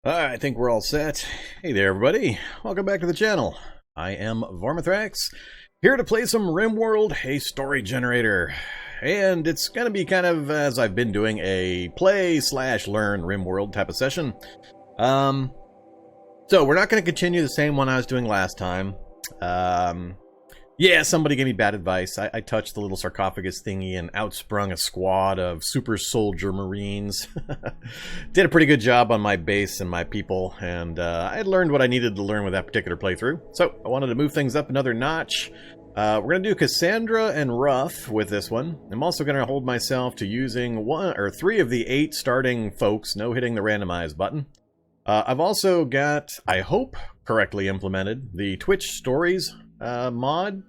I think we're all set. Hey there, everybody. Welcome back to the channel. I am Vormithrax, here to play some Rimworld, a story generator. And it's going to be kind of, as I've been doing, a play/learn Rimworld type of session. So we're not going to continue the same one I was doing last time. Yeah, somebody gave me bad advice. I touched the little sarcophagus thingy and outsprung a squad of super soldier marines. Did a pretty good job on my base and my people, and I had learned what I needed to learn with that particular playthrough. So I wanted to move things up another notch. We're going to do Cassandra-Rough with this one. I'm also going to hold myself to using 1 or 3 of the 8 starting folks, no hitting the randomize button. I've also got, I hope, correctly implemented the Twitch Stories mod,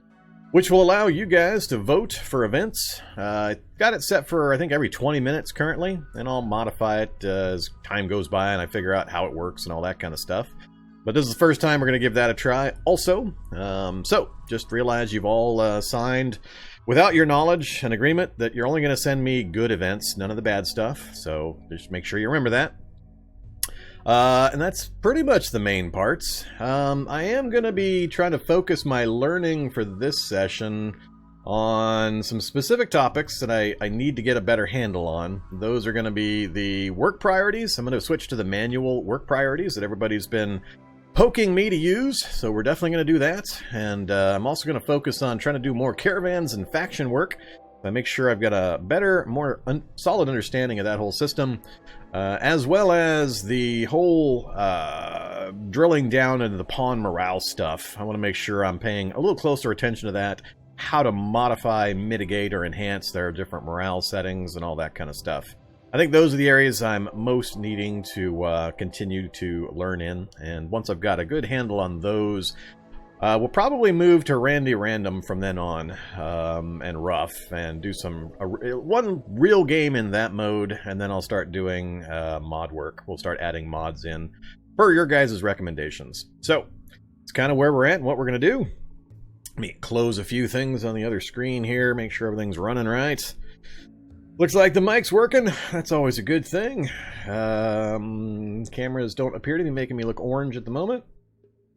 which will allow you guys to vote for events. I got it set for, I think, every 20 minutes currently, and I'll modify it as time goes by and I figure out how it works and all that kind of stuff. But this is the first time we're going to give that a try also. So, just realize you've all signed, without your knowledge, an agreement that you're only going to send me good events, none of the bad stuff. So, just make sure you remember that. And that's pretty much the main parts. I am going to be trying to focus my learning for this session on some specific topics that I need to get a better handle on. Those are going to be the work priorities. I'm going to switch to the manual work priorities that everybody's been poking me to use, so we're definitely going to do that. And I'm also going to focus on trying to do more caravans and faction work. I make sure I've got a better, more solid understanding of that whole system, as well as the whole drilling down into the pawn morale stuff. I want to make sure I'm paying a little closer attention to that, how to modify, mitigate, or enhance their different morale settings and all that kind of stuff. I think those are the areas I'm most needing to continue to learn in, and once I've got a good handle on those, we'll probably move to random from then on, and rough, and do one real game in that mode, and then I'll start doing mod work. We'll start adding mods in per your guys' recommendations. So, it's kind of where we're at and what we're going to do. Let me close a few things on the other screen here, make sure everything's running right. Looks like the mic's working. That's always a good thing. Cameras don't appear to be making me look orange at the moment.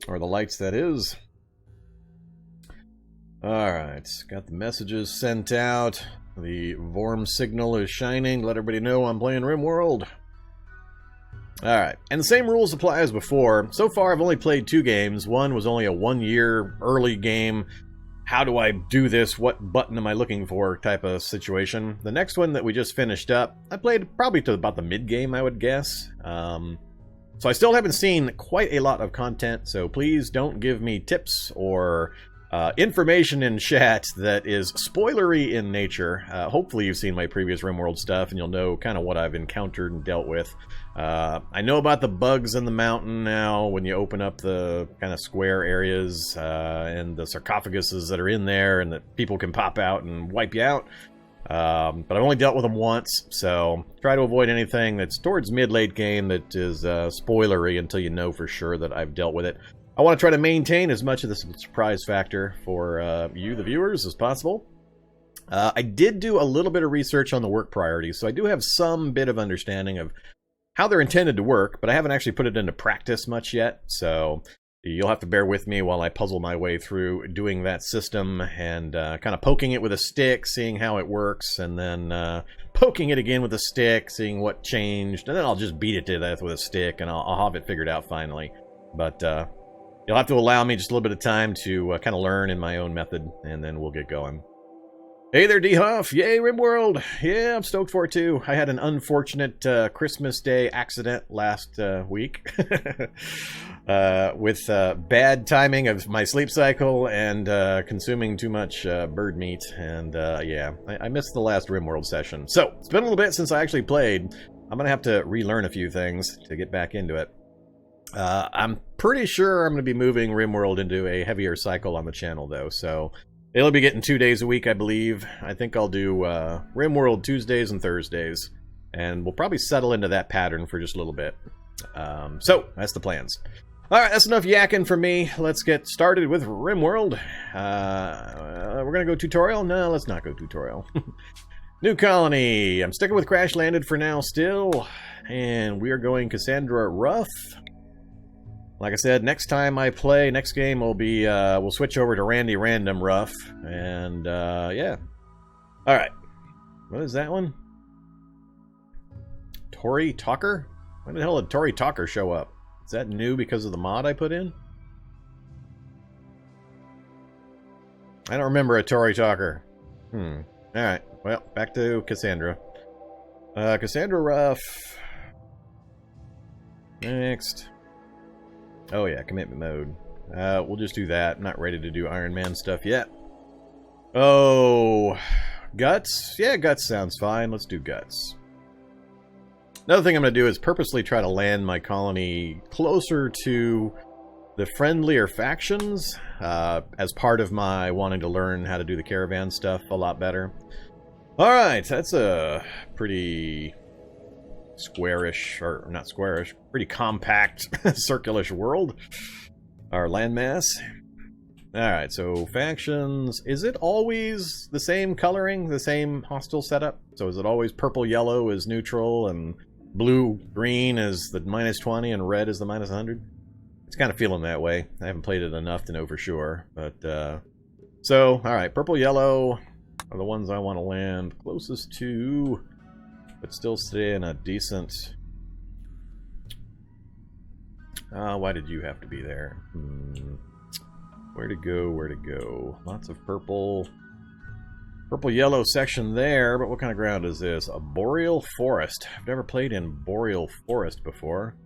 Or the lights, that is. Alright, got the messages sent out. The Vorm signal is shining. Let everybody know I'm playing Rimworld. Alright, and the same rules apply as before. So far I've only played 2 games. One was only a 1-year early game. How do I do this? What button am I looking for type of situation. The next one that we just finished up, I played probably to about the mid-game, I would guess. So I still haven't seen quite a lot of content, so please don't give me tips or information in chat that is spoilery in nature. Hopefully you've seen my previous Rimworld stuff and you'll know kind of what I've encountered and dealt with. I know about the bugs in the mountain now when you open up the kind of square areas and the sarcophaguses that are in there and that people can pop out and wipe you out. But I've only dealt with them once, so try to avoid anything that's towards mid-late game that is spoilery until you know for sure that I've dealt with it. I want to try to maintain as much of the surprise factor for you, the viewers, as possible. I did do a little bit of research on the work priorities, so I do have some bit of understanding of how they're intended to work, but I haven't actually put it into practice much yet, so you'll have to bear with me while I puzzle my way through doing that system and kind of poking it with a stick, seeing how it works, and then poking it again with a stick, seeing what changed, and then I'll just beat it to death with a stick, and I'll have it figured out finally. But you'll have to allow me just a little bit of time to kind of learn in my own method, and then we'll get going. Hey there, D-Huff! Yay, Rimworld! Yeah, I'm stoked for it too. I had an unfortunate Christmas Day accident last week with bad timing of my sleep cycle and consuming too much bird meat, and yeah, I missed the last Rimworld session. So, it's been a little bit since I actually played. I'm gonna have to relearn a few things to get back into it. I'm pretty sure I'm gonna be moving Rimworld into a heavier cycle on the channel though, so it'll be getting 2 days a week, I believe. I think I'll do Rimworld Tuesdays and Thursdays. And we'll probably settle into that pattern for just a little bit. So, that's the plans. Alright, that's enough yakking for me. Let's get started with Rimworld. We're going to go tutorial? No, let's not go tutorial. New colony. I'm sticking with Crash Landed for now still. And we are going Cassandra-Rough. Like I said, next time I play, next game will be, we'll switch over to Randy Random Rough. And, yeah. Alright. What is that one? Tory Talker? When the hell did Tory Talker show up? Is that new because of the mod I put in? I don't remember a Tory Talker. Alright. Well, back to Cassandra. Cassandra-Rough. Next. Oh yeah, commitment mode. We'll just do that. I'm not ready to do Iron Man stuff yet. Oh, Guts? Yeah, Guts sounds fine. Let's do Guts. Another thing I'm going to do is purposely try to land my colony closer to the friendlier factions as part of my wanting to learn how to do the caravan stuff a lot better. Alright, that's a pretty squarish, or not squarish, pretty compact circulish world. Our landmass. Alright, so factions. Is it always the same coloring, the same hostile setup? So is it always purple-yellow is neutral, and blue-green is the -20, and red is the -100? It's kind of feeling that way. I haven't played it enough to know for sure. But, so, alright, purple-yellow are the ones I want to land closest to, but still stay in a decent... why did you have to be there? Where to go, where to go? Lots of purple. Purple-yellow section there, but what kind of ground is this? A boreal forest. I've never played in boreal forest before.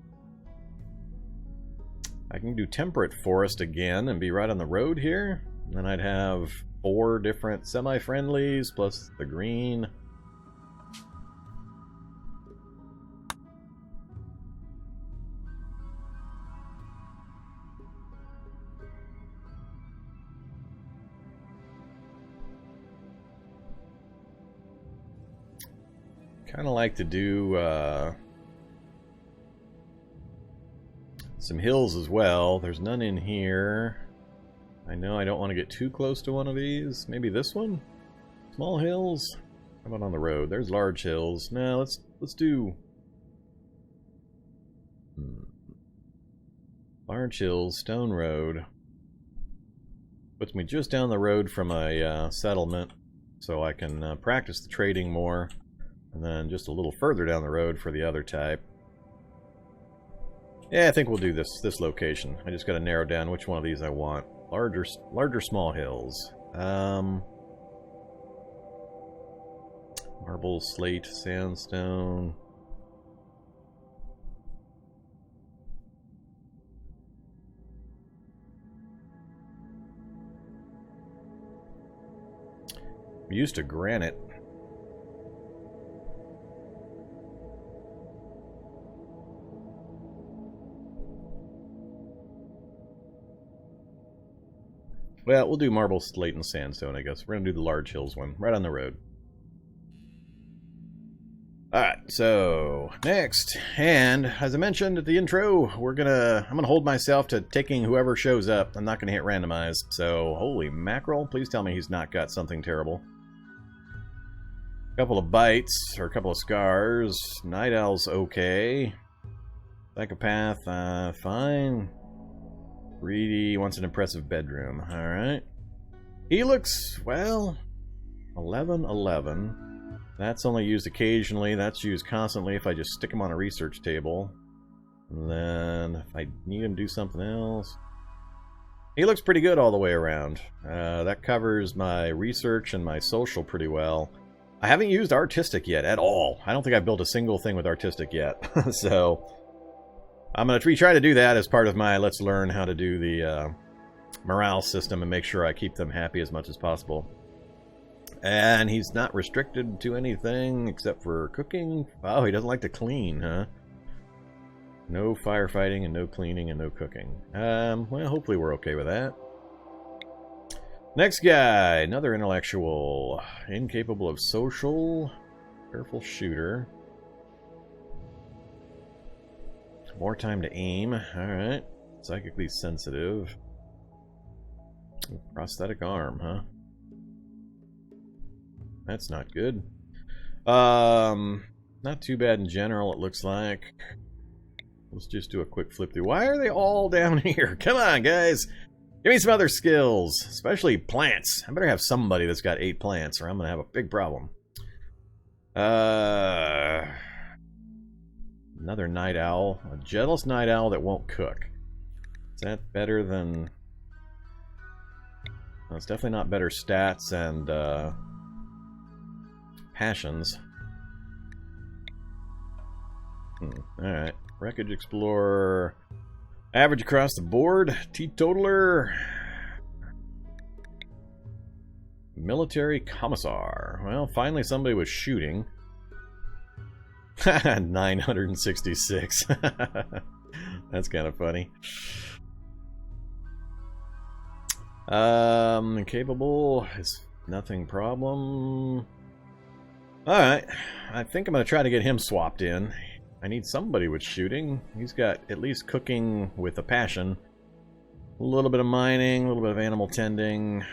I can do temperate forest again and be right on the road here. And then I'd have 4 different semi-friendlies plus the green. Kind of like to do some hills as well. There's none in here. I know I don't want to get too close to one of these. Maybe this one? Small hills? How about on the road? There's large hills. No, let's do large hills, stone road. Puts me just down the road from a settlement, so I can practice the trading more. And then just a little further down the road for the other type. Yeah, I think we'll do this location. I just got to narrow down which one of these I want. Larger small hills. Marble, slate, sandstone. I'm used to granite. Well, we'll do marble, slate, and sandstone, I guess. We're going to do the large hills one, right on the road. Alright, so, next. And, as I mentioned at the intro, I'm going to hold myself to taking whoever shows up. I'm not going to hit randomize. So, holy mackerel, please tell me he's not got something terrible. A couple of bites, or a couple of scars. Night Owl's okay. Psychopath, fine. Greedy wants an impressive bedroom. Alright. He looks, well, 11. That's only used occasionally. That's used constantly if I just stick him on a research table. And then if I need him to do something else. He looks pretty good all the way around. That covers my research and my social pretty well. I haven't used artistic yet at all. I don't think I've built a single thing with artistic yet. So... I'm going to try to do that as part of my let's learn how to do the morale system and make sure I keep them happy as much as possible. And he's not restricted to anything except for cooking. Oh, he doesn't like to clean, huh? No firefighting and no cleaning and no cooking. Well, hopefully we're okay with that. Next guy, another intellectual. Incapable of social. Careful shooter. More time to aim. Alright. Psychically sensitive. Prosthetic arm, huh? That's not good. Not too bad in general, it looks like. Let's just do a quick flip through. Why are they all down here? Come on, guys. Give me some other skills, especially plants. I better have somebody that's got 8 plants, or I'm going to have a big problem. Another night owl. A jealous night owl that won't cook. Is that better than... Well, it's definitely not better stats and passions. Alright. Wreckage Explorer. Average across the board. Teetotaler. Military Commissar. Well, finally somebody was shooting. 966. That's kind of funny. Capable is nothing problem. Alright. I think I'm going to try to get him swapped in. I need somebody with shooting. He's got at least cooking with a passion. A little bit of mining, a little bit of animal tending.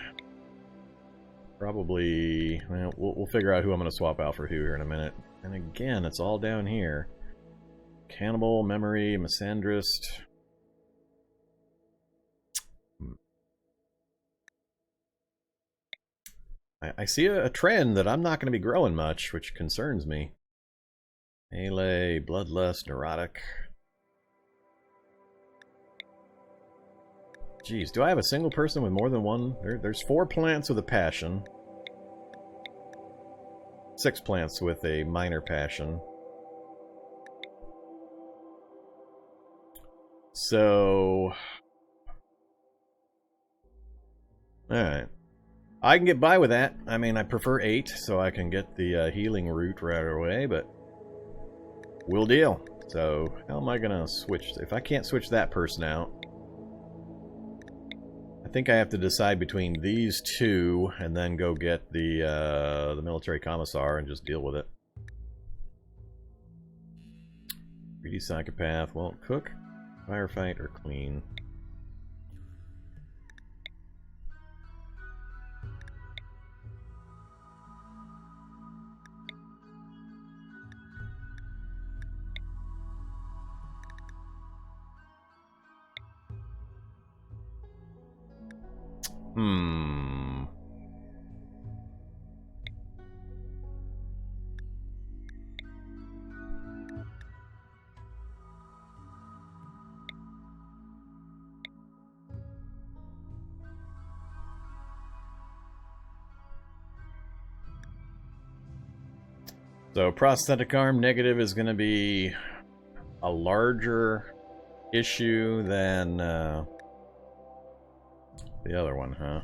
Probably... Well, we'll figure out who I'm going to swap out for who here in a minute. And again, it's all down here. Cannibal, Memory, Misandrist. I see a trend that I'm not going to be growing much, which concerns me. Melee, Bloodlust, Neurotic. Jeez, do I have a single person with more than one? There's 4 plants with a passion. 6 plants with a minor passion. So... Alright. I can get by with that. I mean, I prefer 8, so I can get the healing route right away, but... Will deal. So, how am I gonna switch? If I can't switch that person out... I think I have to decide between these 2 and then go get the military commissar and just deal with it. Greedy psychopath. Well, cook, firefight, or clean. So prosthetic arm negative is going to be a larger issue than the other one, huh?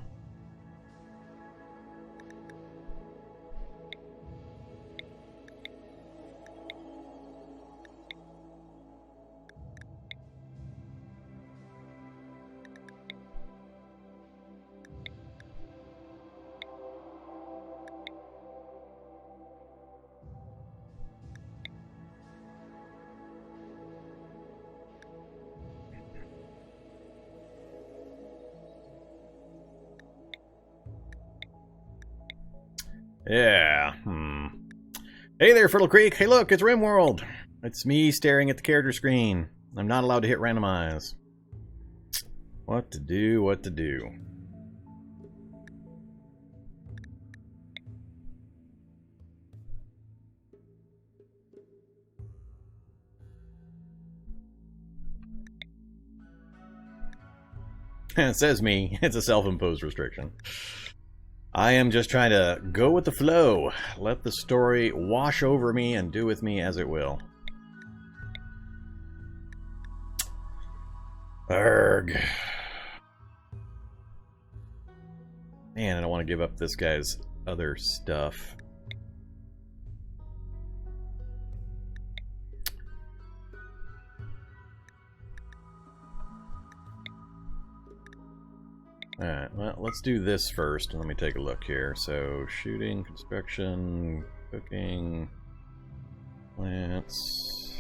Yeah, Hey there, Fertile Creek. Hey look, it's Rimworld. It's me staring at the character screen. I'm not allowed to hit randomize. What to do, what to do. It says me. It's a self-imposed restriction. I am just trying to go with the flow. Let the story wash over me and do with me as it will. Arrgh. Man, I don't want to give up this guy's other stuff. Alright, well, let's do this first. Let me take a look here. So, shooting, construction, cooking, plants.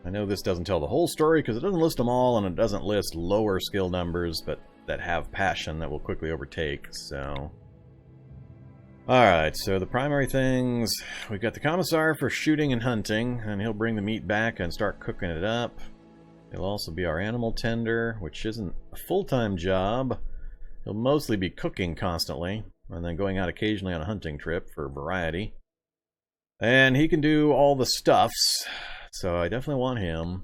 I know this doesn't tell the whole story because it doesn't list them all, and it doesn't list lower skill numbers, but that have passion that will quickly overtake, so... Alright, so the primary things, we've got the commissar for shooting and hunting, and he'll bring the meat back and start cooking it up. He'll also be our animal tender, which isn't a full-time job. He'll mostly be cooking constantly, and then going out occasionally on a hunting trip for variety. And he can do all the stuffs, so I definitely want him.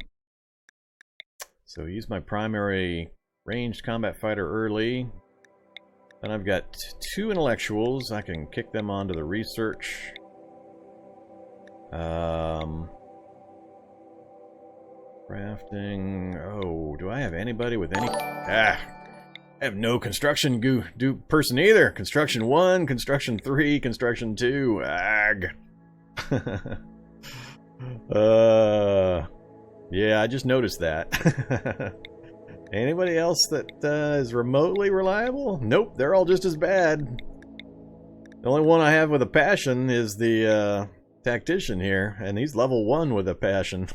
So he's my primary ranged combat fighter early. Then I've got 2 intellectuals. I can kick them onto the research. Crafting. Oh, do I have anybody with any... I have no construction person either. Construction 1, construction 3, construction 2. Ag. Yeah, I just noticed that. Anybody else that is remotely reliable? Nope, they're all just as bad. The only one I have with a passion is the tactician here, and he's level 1 with a passion.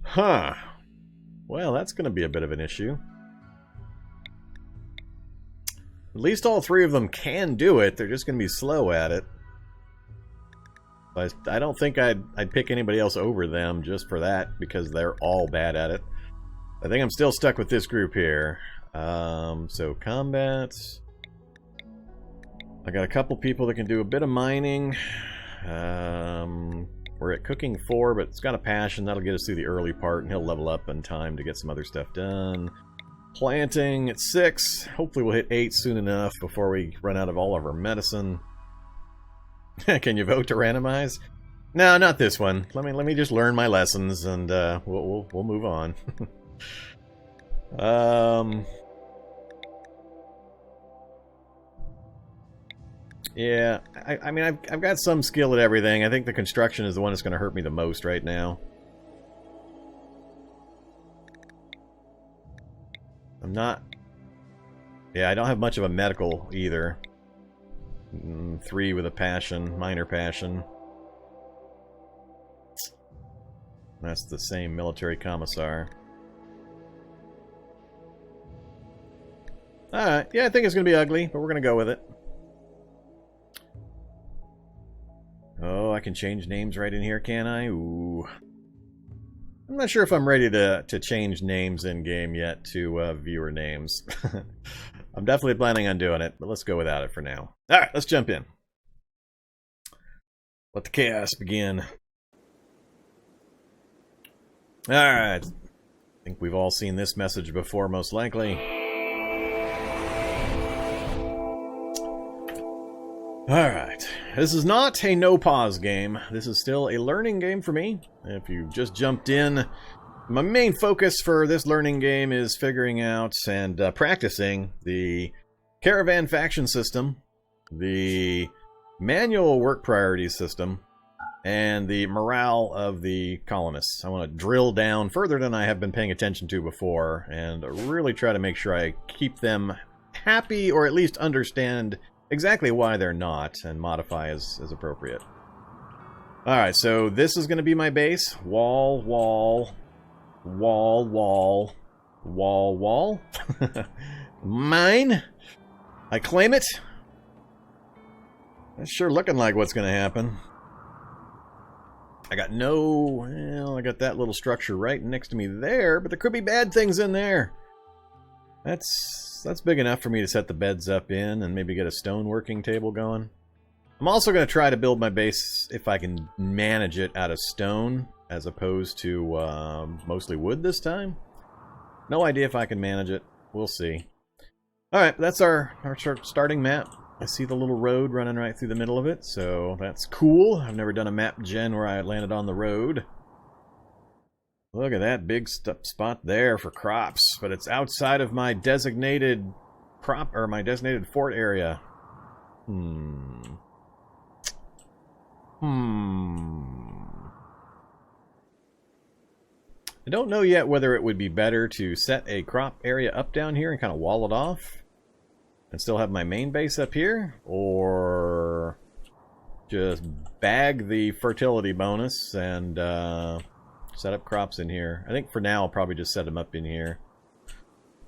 Huh. Well, that's going to be a bit of an issue. At least all 3 of them can do it, they're just going to be slow at it. But I don't think I'd pick anybody else over them just for that, because they're all bad at it. I think I'm still stuck with this group here. So combat. I got a couple people that can do a bit of mining. We're at cooking 4, but it's got a passion. That'll get us through the early part, and he'll level up in time to get some other stuff done. Planting at 6. Hopefully we'll hit 8 soon enough before we run out of all of our medicine. Can you vote to randomize? No, not this one. Let me just learn my lessons, and we'll move on. Yeah, I mean, I've got some skill at everything. I think the construction is the one that's going to hurt me the most right now. I'm not... Yeah, I don't have much of a medical either. 3 with a passion, minor passion. That's the same military commissar. Alright, yeah, I think it's going to be ugly, but we're going to go with it. Oh, I can change names right in here, can I? Ooh. I'm not sure if I'm ready to change names in-game yet to viewer names. I'm definitely planning on doing it, but let's go without it for now. Alright, let's jump in. Let the chaos begin. Alright. I think we've all seen this message before, most likely. Alright, this is not a no-pause game. This is still a learning game for me. If you just jumped in, my main focus for this learning game is figuring out and practicing the caravan faction system, the manual work priorities system, and the morale of the colonists. I want to drill down further than I have been paying attention to before, and really try to make sure I keep them happy, or at least understand exactly why they're not, and modify as appropriate. Alright, so this is going to be my base. Wall, wall, wall, wall, wall, wall. Mine. I claim it. That's sure looking like what's going to happen. I got I got that little structure right next to me there, but there could be bad things in there. That's big enough for me to set the beds up in and maybe get a stone working table going. I'm also going to try to build my base, if I can manage it, out of stone as opposed to mostly wood this time. No idea if I can manage it. We'll see. Alright, that's our starting map. I see the little road running right through the middle of it, so that's cool. I've never done a map gen where I landed on the road. Look at that big spot there for crops, but it's outside of my designated my designated fort area. I don't know yet whether it would be better to set a crop area up down here and kind of wall it off and still have my main base up here, or just bag the fertility bonus and set up crops in here. I think for now I'll probably just set them up in here.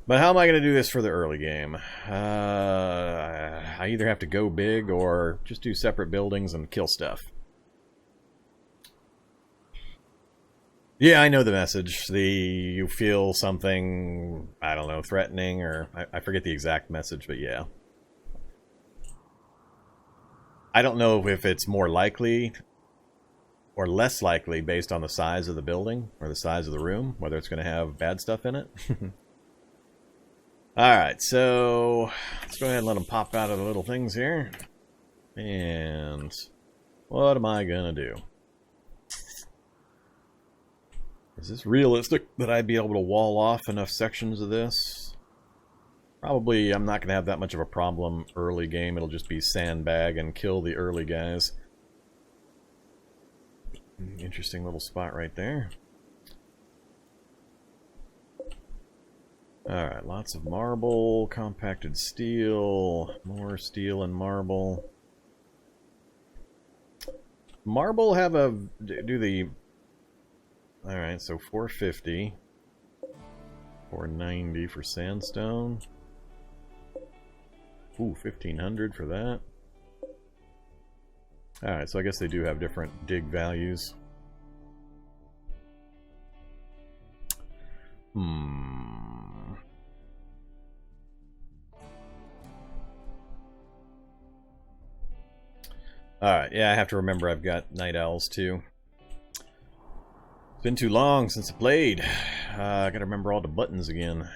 But how am I going to do this for the early game? I either have to go big or just do separate buildings and kill stuff. Yeah, I know the message. You feel something, I don't know, threatening, or I forget the exact message, but yeah. I don't know if it's more likely or less likely based on the size of the building or the size of the room, whether it's going to have bad stuff in it. Alright, so let's go ahead and let them pop out of the little things here. And what am I going to do? Is this realistic that I'd be able to wall off enough sections of this? Probably I'm not going to have that much of a problem early game. It'll just be sandbag and kill the early guys. Interesting little spot right there. Alright, lots of marble, compacted steel, more steel and marble. Marble have a... do the... Alright, so 450. 490 for sandstone. Ooh, 1500 for that. Alright, so I guess they do have different dig values. Alright, yeah, I have to remember I've got night owls too. It's been too long since I played. I gotta remember all the buttons again.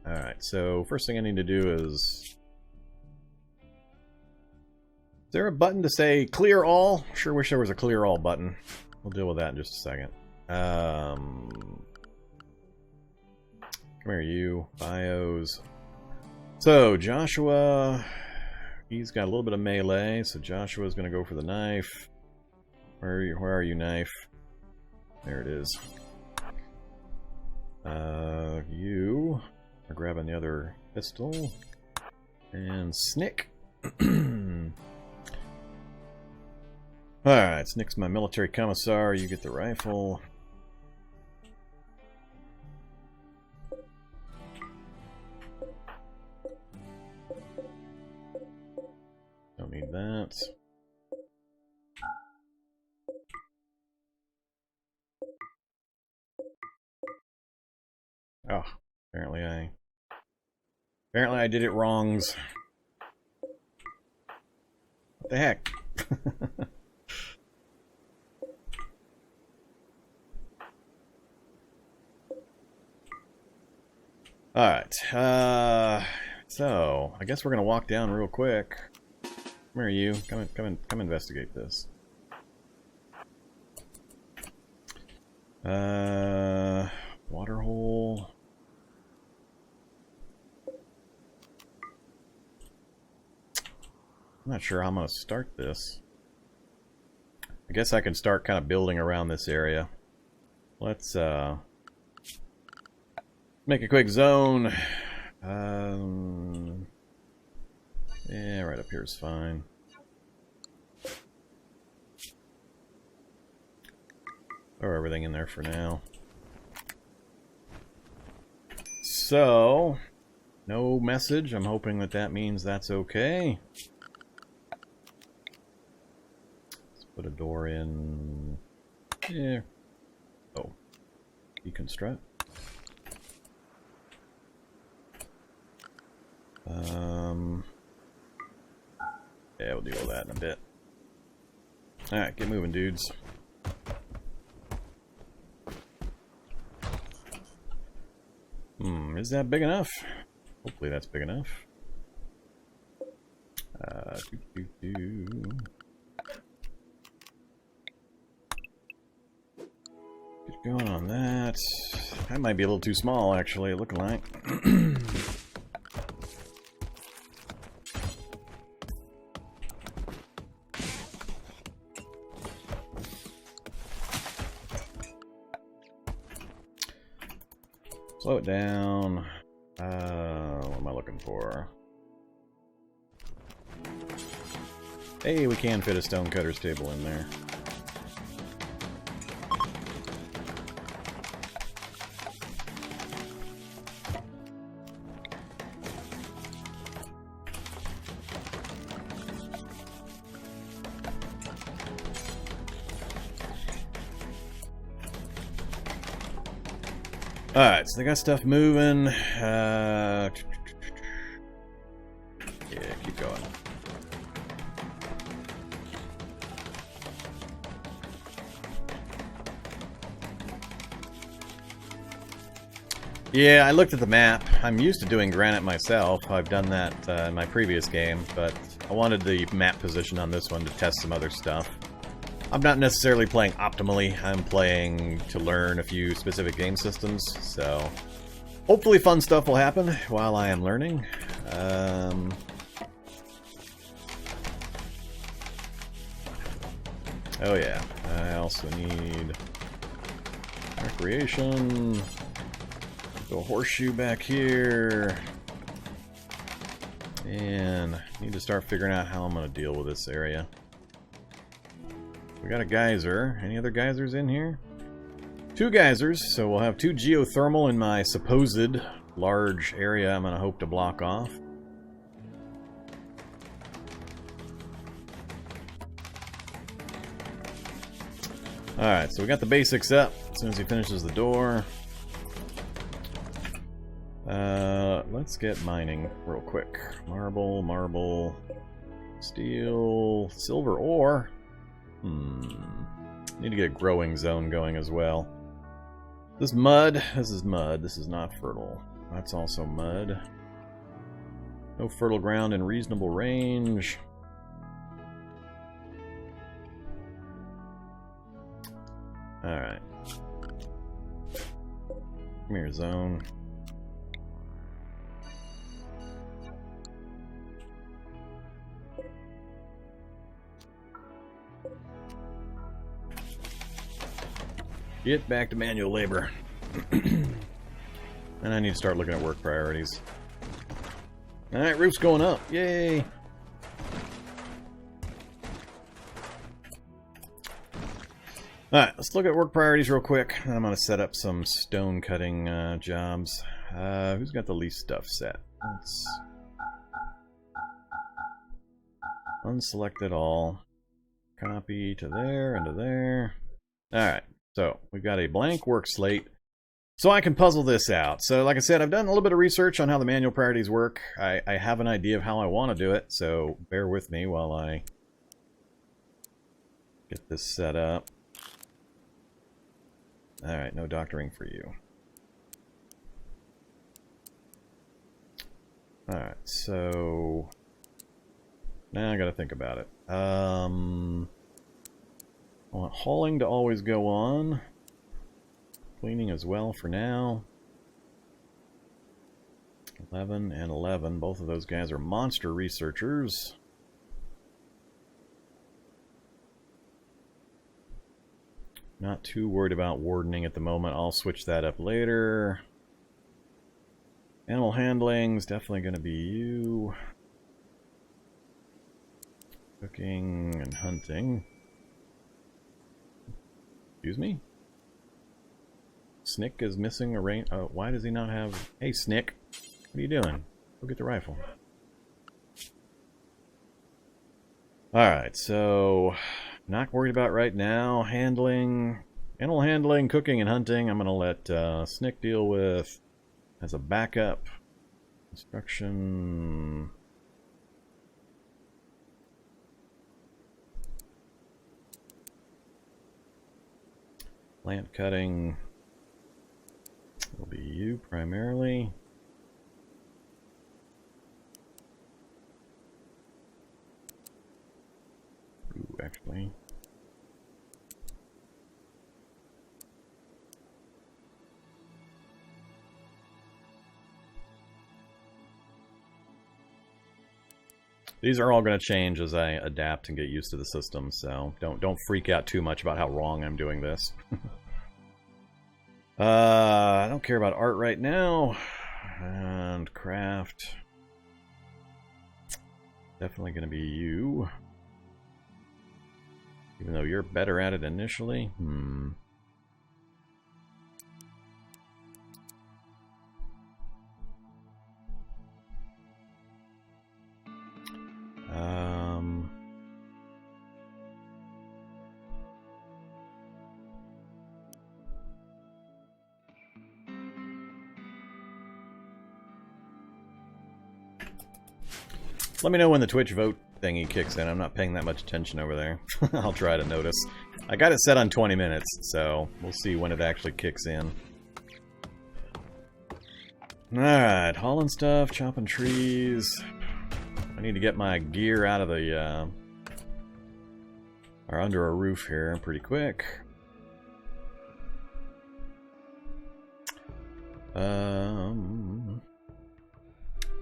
Alright, so first thing I need to do is... Is there a button to say clear all? Sure wish there was a clear all button. We'll deal with that in just a second. Come here, you. Bios. So, Joshua... He's got a little bit of melee, so Joshua's going to go for the knife. Where are you, knife? There it is. You are grabbing the other pistol. And Snick. Alright, Snick's my military commissar. You get the rifle. Don't need that. Oh, apparently I did it wrongs. What the heck? Alright, so I guess we're gonna walk down real quick. Where are you? Come investigate this. Water hole. I'm not sure how I'm gonna start this. I guess I can start kind of building around this area. Let's make a quick zone. Yeah, right up here is fine. Throw everything in there for now. So, no message. I'm hoping that that means that's okay. Let's put a door in. Yeah. Oh. Deconstruct. Yeah, we'll deal with that in a bit. Alright, get moving, dudes. Is that big enough? Hopefully that's big enough. Get going on that. That might be a little too small, actually, looking like. Slow it down. What am I looking for? Hey, we can fit a stonecutter's table in there. Alright, so they got stuff moving. Yeah, keep going. Yeah, I looked at the map. I'm used to doing granite myself. I've done that in my previous game, but I wanted the map position on this one to test some other stuff. I'm not necessarily playing optimally. I'm playing to learn a few specific game systems, so hopefully fun stuff will happen while I am learning. Oh yeah, I also need recreation. Go horseshoe back here. And I need to start figuring out how I'm going to deal with this area. We got a geyser. Any other geysers in here? 2 geysers, so we'll have 2 geothermal in my supposed large area I'm going to hope to block off. Alright, so we got the basics up as soon as he finishes the door. Let's get mining real quick. Marble, steel, silver ore. Need to get a growing zone going as well. This mud, this is mud. This is not fertile. That's also mud. No fertile ground in reasonable range. Alright. Come here, zone. Get back to manual labor. And I need to start looking at work priorities. Alright, roof's going up. Yay! Alright, let's look at work priorities real quick. I'm going to set up some stone cutting jobs. Who's got the least stuff set? Let's unselect it all. Copy to there and to there. Alright. So, we've got a blank work slate, so I can puzzle this out. So, like I said, I've done a little bit of research on how the manual priorities work. I have an idea of how I want to do it, so bear with me while I get this set up. Alright, no doctoring for you. Alright, so now I gotta think about it. I want hauling to always go on. Cleaning as well for now. 11 and 11. Both of those guys are monster researchers. Not too worried about wardening at the moment. I'll switch that up later. Animal handling's definitely going to be you. Cooking and hunting. Excuse me? Snick is missing a range. Why does he not have... Hey, Snick. What are you doing? Go get the rifle. Alright, so... Not worried about right now. Handling... Animal handling, cooking, and hunting. I'm going to let Snick deal with as a backup. Construction... Plant cutting will be you primarily. Ooh, actually. These are all going to change as I adapt and get used to the system, so don't freak out too much about how wrong I'm doing this. I don't care about art right now. And craft. Definitely going to be you. Even though you're better at it initially. Let me know when the Twitch vote thingy kicks in. I'm not paying that much attention over there. I'll try to notice. I got it set on 20 minutes, so we'll see when it actually kicks in. Alright, hauling stuff, chopping trees. I need to get my gear out of the, or under a roof here pretty quick.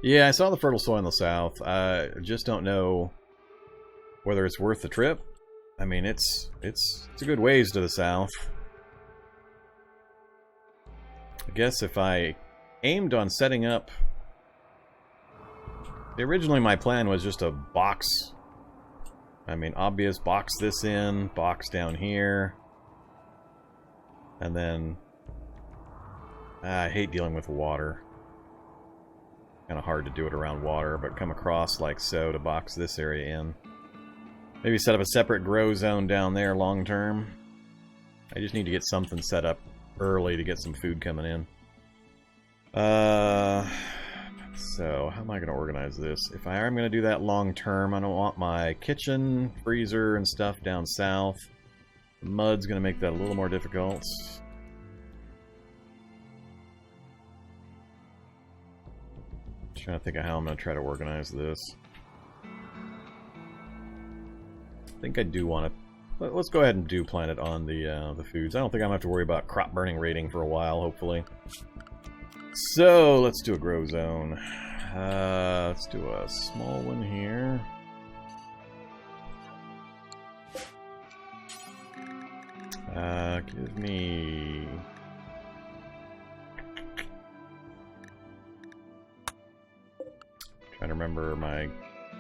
Yeah, I saw the fertile soil in the south. I just don't know whether it's worth the trip. I mean, it's a good ways to the south. I guess if I aimed on setting up... Originally my plan was just a box. I mean, obvious, box this in, box down here. And then... I hate dealing with water. Kind of hard to do it around water, but come across like so to box this area in. Maybe set up a separate grow zone down there long term. I just need to get something set up early to get some food coming in. So, how am I going to organize this? If I am going to do that long term, I don't want my kitchen, freezer, and stuff down south. The mud's going to make that a little more difficult. Trying to think of how I'm going to try to organize this. I think I do want to... Let's go ahead and do plant it on the foods. I don't think I'm going to have to worry about crop burning rating for a while, hopefully. So, let's do a grow zone. Let's do a small one here. Give me... Trying to remember my...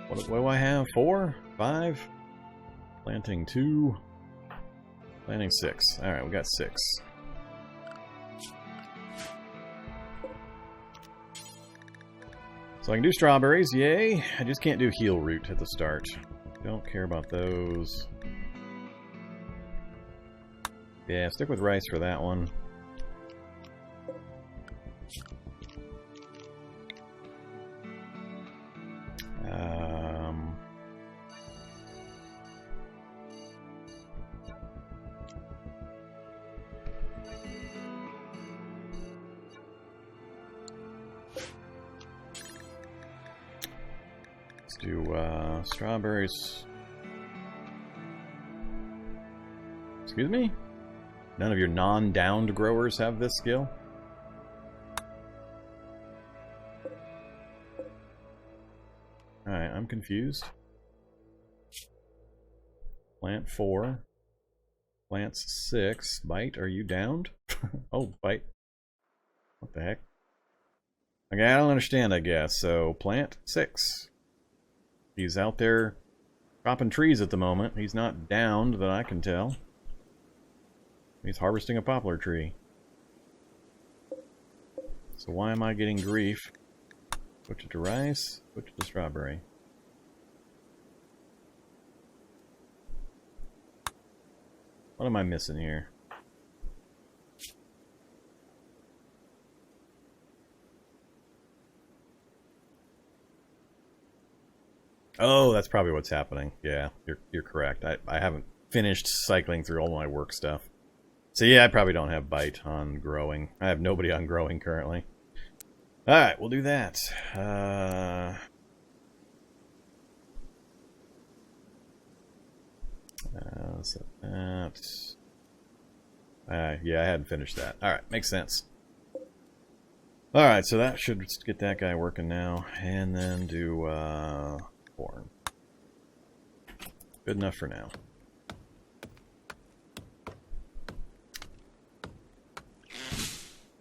What do I have? 4? 5? Planting 2. Planting 6. Alright, we got 6. So I can do strawberries, yay! I just can't do heel root at the start. Don't care about those. Yeah, stick with rice for that one. Let's do strawberries. Excuse me? None of your non-downed growers have this skill? Alright, I'm confused. Plant 4. Plants 6. Bite, are you downed? Oh, bite. What the heck? Okay, I don't understand, I guess. So, plant 6. He's out there chopping trees at the moment. He's not downed that I can tell. He's harvesting a poplar tree. So why am I getting grief? Switch it to rice, switch it to strawberry. What am I missing here? Oh, that's probably what's happening. Yeah, you're correct. I haven't finished cycling through all my work stuff. So yeah, I probably don't have bite on growing. I have nobody on growing currently. Alright, we'll do that. So that... yeah, I hadn't finished that. Alright, makes sense. Alright, so that should get that guy working now. And then do corn. Good enough for now.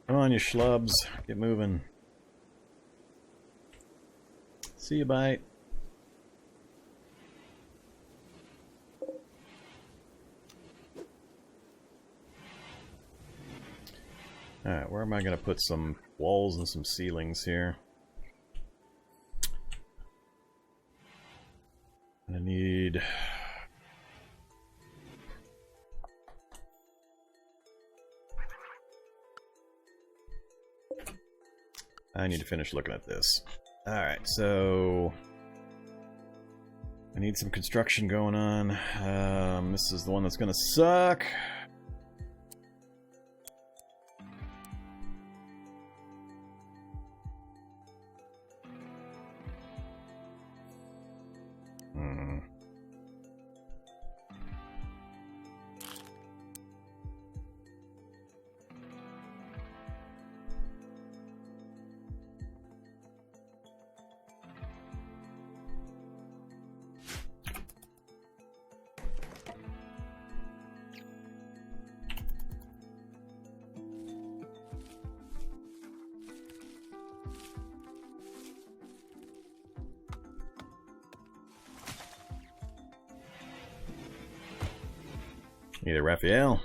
Come on, you schlubs. Get moving. See you, bite. Alright, where am I going to put some walls and some ceilings here? I need... I need to finish looking at this. Alright, so... I need some construction going on. This is the one that's gonna suck. Either Raphael.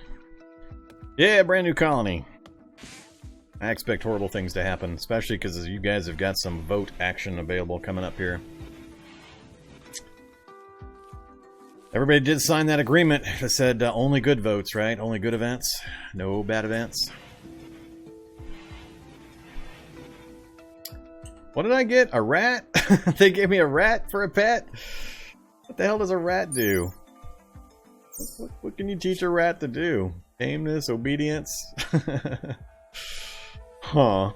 Yeah, brand new colony. I expect horrible things to happen, especially because you guys have got some vote action available coming up here. Everybody did sign that agreement that said only good votes, right? Only good events, no bad events. What did I get? A rat? They gave me a rat for a pet? What the hell does a rat do? What can you teach a rat to do? Tameness, obedience? Huh.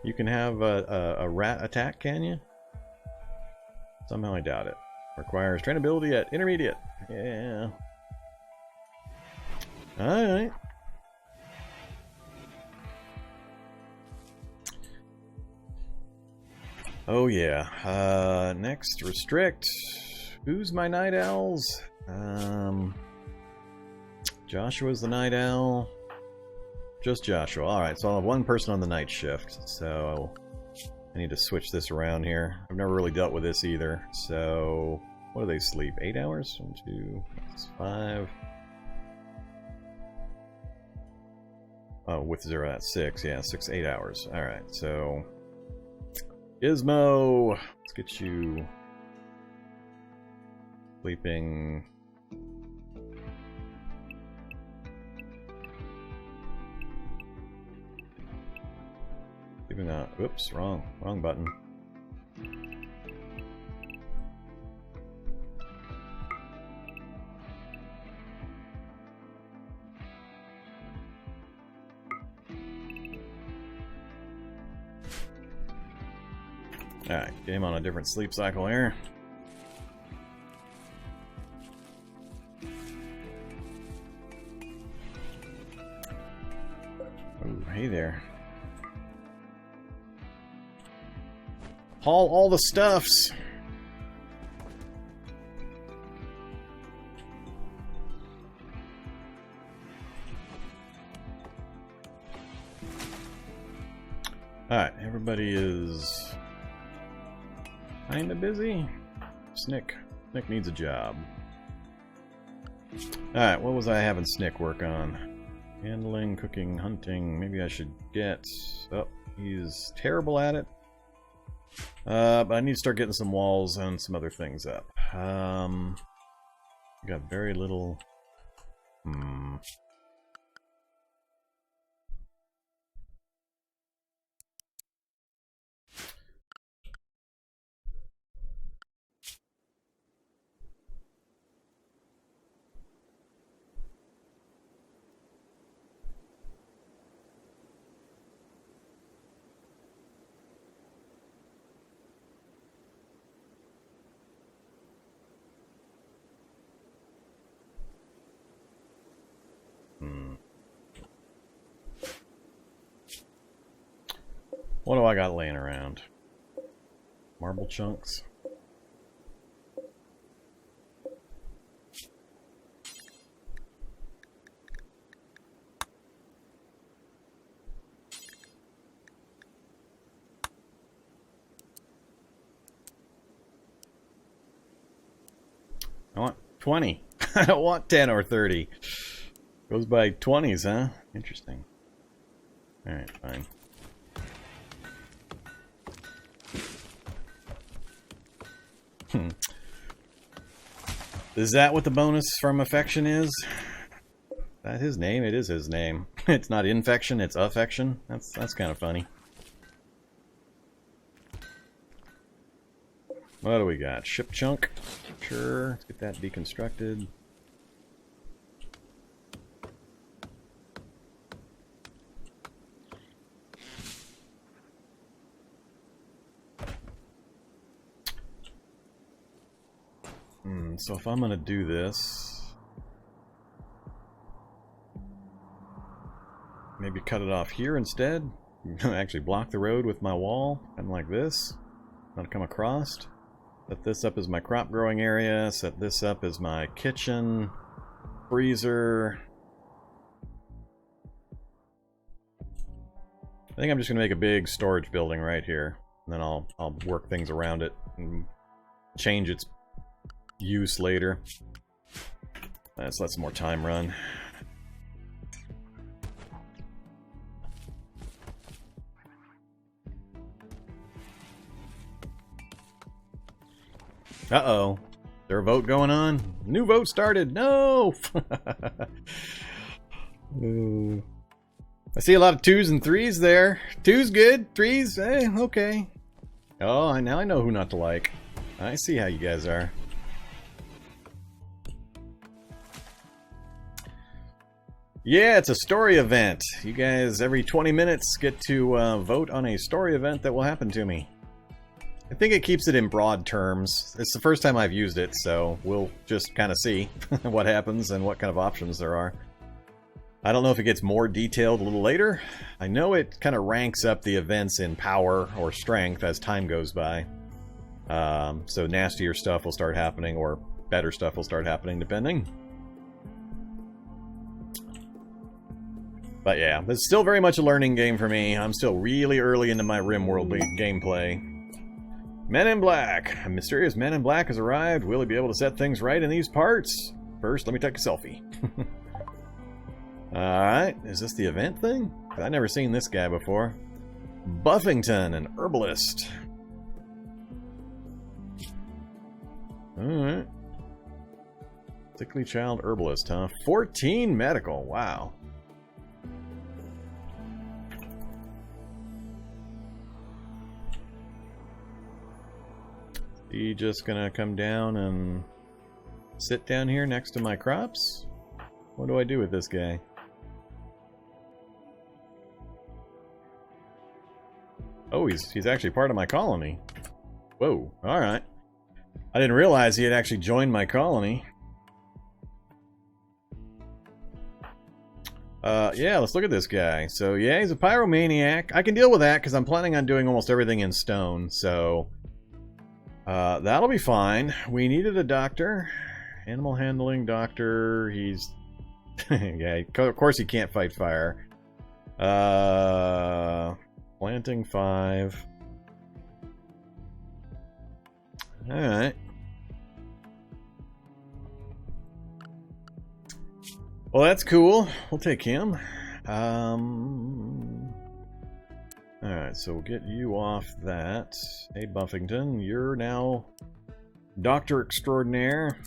You can have a rat attack, can you? Somehow I doubt it. Requires trainability at intermediate. Yeah. Alright. Oh yeah. Next, restrict. Who's my night owls? Joshua's the night owl. Just Joshua. Alright, so I'll have one person on the night shift. So I need to switch this around here. I've never really dealt with this either. So what do they sleep? 8 hours? 1, 2, 5. Oh, with 0 that's 6. Yeah, 6, 8 hours. Alright, so Gizmo, let's get you sleeping. Sleeping on. Oops, wrong button. Alright, get him on a different sleep cycle here. Oh, hey there. Haul all the stuffs. Alright, everybody is kinda busy. Snick needs a job. Alright, what was I having Snick work on? Handling, cooking, hunting. Maybe I should get... Oh, he's terrible at it. But I need to start getting some walls and some other things up. Got very little... What do I got laying around? Marble chunks. I want 20. I don't want 10 or 30. Goes by 20s, huh? Interesting. Alright, fine. Is that what the bonus from affection is? Is that his name? It is his name. It's not infection, it's affection. That's kind of funny. What do we got? Ship chunk? Sure. Let's get that deconstructed. So if I'm going to do this, maybe cut it off here instead. Actually block the road with my wall, kind of like this. Not come across. Set this up as my crop growing area. Set this up as my kitchen, freezer. I think I'm just going to make a big storage building right here. And then I'll work things around it and change its use later. Let's let some more time run. Uh-oh. Is there a vote going on? New vote started. No! I see a lot of 2s and 3s there. 2's good. 3's, okay. Oh, now I know who not to like. I see how you guys are. Yeah, it's a story event. You guys, every 20 minutes, get to vote on a story event that will happen to me. I think it keeps it in broad terms. It's the first time I've used it, so we'll just kind of see what happens and what kind of options there are. I don't know if it gets more detailed a little later. I know it kind of ranks up the events in power or strength as time goes by. So nastier stuff will start happening, or better stuff will start happening, depending. But yeah, it's still very much a learning game for me. I'm still really early into my Rimworld gameplay. Men in Black. A mysterious Man in Black has arrived. Will he be able to set things right in these parts? First, let me take a selfie. Alright, is this the event thing? I've never seen this guy before. Buffington, an herbalist. Alright. Sickly child herbalist, huh? 14 medical, wow. He just gonna come down and sit down here next to my crops? What do I do with this guy? Oh, he's actually part of my colony. Whoa, alright. I didn't realize he had actually joined my colony. Yeah, let's look at this guy. So, yeah, he's a pyromaniac. I can deal with that because I'm planning on doing almost everything in stone, so... that'll be fine. We needed a doctor. Animal handling doctor. He's... yeah, of course he can't fight fire. Planting 5. Alright. Well, that's cool. We'll take him. Alright, so we'll get you off that. Hey, Buffington, you're now Doctor Extraordinaire.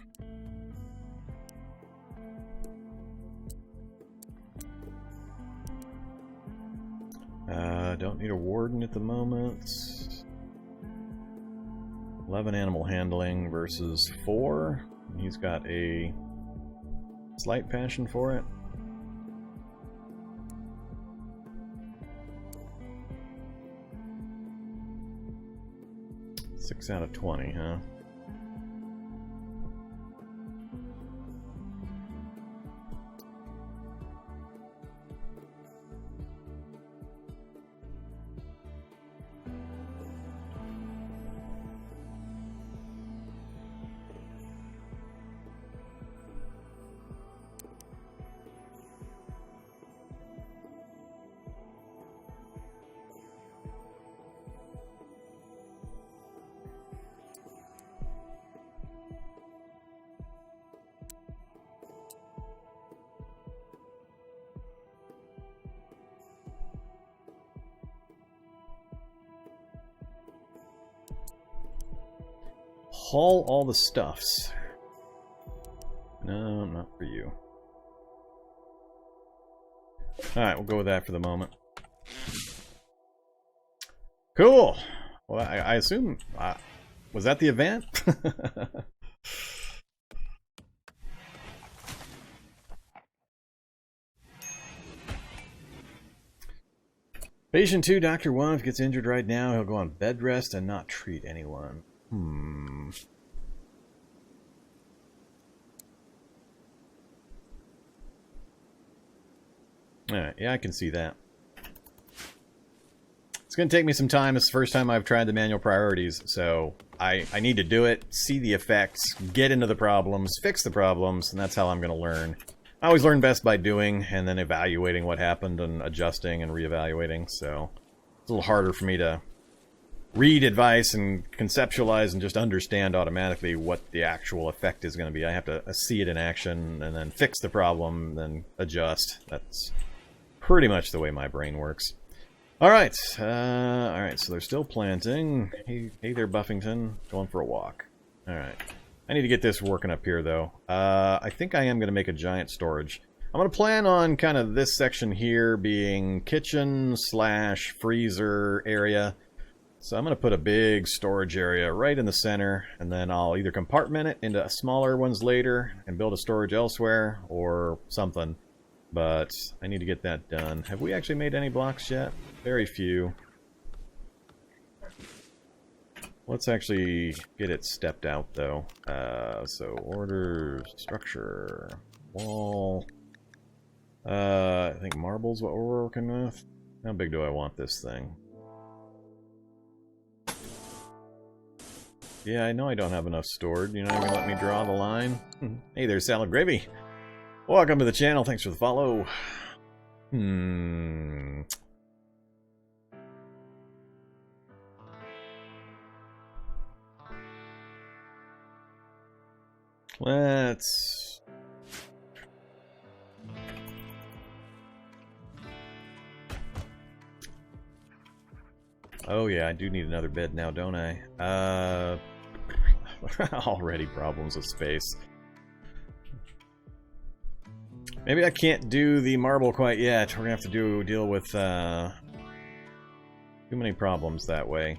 Don't need a warden at the moment. 11 animal handling versus 4. He's got a slight passion for it. Six out of 20, huh? Haul all the stuffs. No, not for you. Alright, we'll go with that for the moment. Cool! Well, I assume... Was that the event? Patient 2, Dr. 1, if he gets injured right now, he'll go on bed rest and not treat anyone. Alright, yeah, I can see that. It's going to take me some time. It's the first time I've tried the manual priorities, so I need to do it, see the effects, get into the problems, fix the problems, and that's how I'm going to learn. I always learn best by doing, and then evaluating what happened, and adjusting and reevaluating, so it's a little harder for me to read advice and conceptualize and just understand automatically what the actual effect is going to be. I have to see it in action, and then fix the problem, then adjust. That's pretty much the way my brain works. Alright, so they're still planting. Hey there, Buffington. Going for a walk. Alright. I need to get this working up here, though. I think I am going to make a giant storage. I'm going to plan on kind of this section here being kitchen/freezer area. So I'm going to put a big storage area right in the center, and then I'll either compartment it into smaller ones later and build a storage elsewhere, or something. But I need to get that done. Have we actually made any blocks yet? Very few. Let's actually get it stepped out, though. So, order, structure, wall. I think marble's what we're working with. How big do I want this thing? Yeah, I know I don't have enough stored. You're not even gonna let me draw the line? Hey there, Salad Gravy. Welcome to the channel. Thanks for the follow. Let's... Oh yeah, I do need another bed now, don't I? Already problems with space. Maybe I can't do the marble quite yet. We're gonna have to deal with too many problems that way.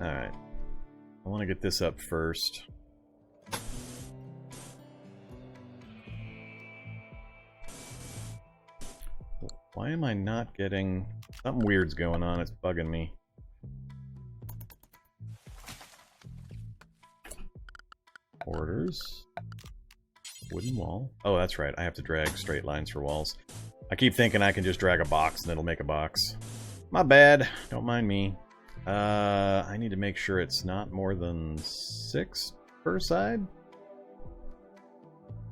Alright. I want to get this up first. Why am I not getting... Something weird's going on. It's bugging me. Orders. Wooden wall. Oh, that's right. I have to drag straight lines for walls. I keep thinking I can just drag a box and it'll make a box. My bad. Don't mind me. I need to make sure it's not more than 6 per side.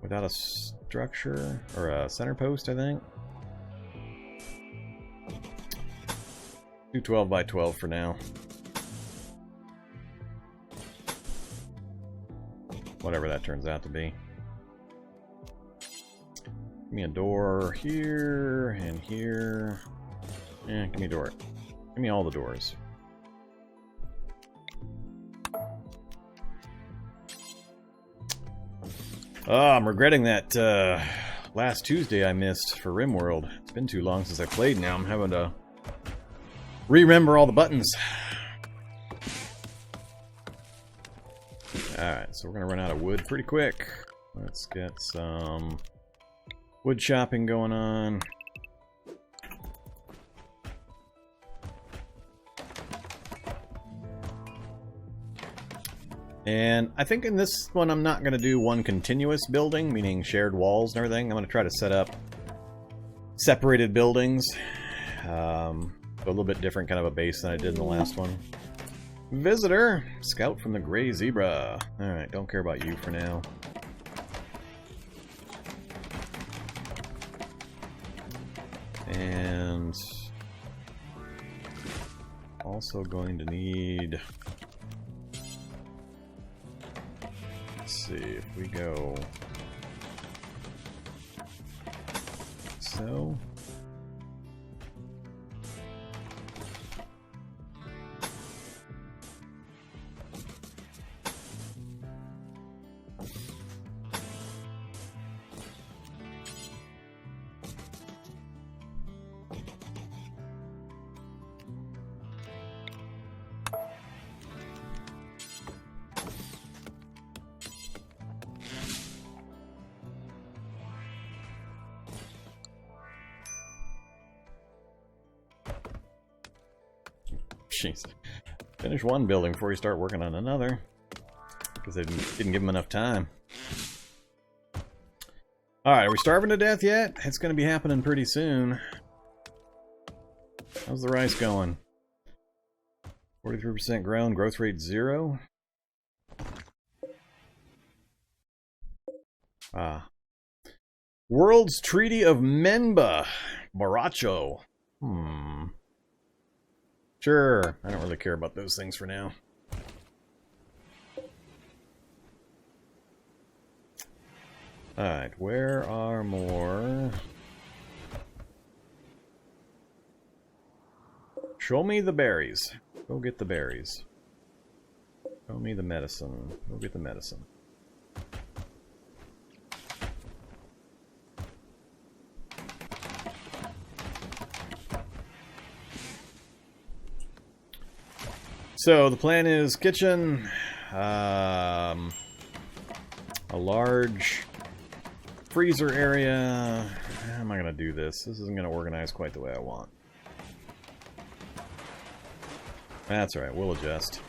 Without a structure. Or a center post, I think. Do 12 by 12 for now. Whatever that turns out to be. Give me a door here and here. Give me a door. Give me all the doors. Oh, I'm regretting that last Tuesday I missed for Rimworld. It's been too long since I played now. I'm having to remember all the buttons. Alright, so we're going to run out of wood pretty quick. Let's get some wood chopping going on. And I think in this one I'm not going to do one continuous building, meaning shared walls and everything. I'm going to try to set up separated buildings. A little bit different kind of a base than I did in the last one. Visitor! Scout from the Gray Zebra. Alright, don't care about you for now. And... also going to need... Let's see, if we go... so... Jeez. Finish one building before you start working on another. Because they didn't give them enough time. Alright, are we starving to death yet? It's going to be happening pretty soon. How's the rice going? 43% grown, growth rate 0. Ah. World's Treaty of Menba. Baracho. Sure, I don't really care about those things for now. Alright, where are more? Show me the berries. Go get the berries. Show me the medicine. Go get the medicine. So the plan is kitchen, a large freezer area. How am I going to do this? This isn't going to organize quite the way I want. That's alright, we'll adjust.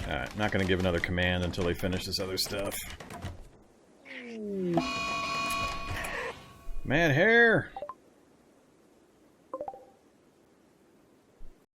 Alright, not going to give another command until they finish this other stuff. Mad hair!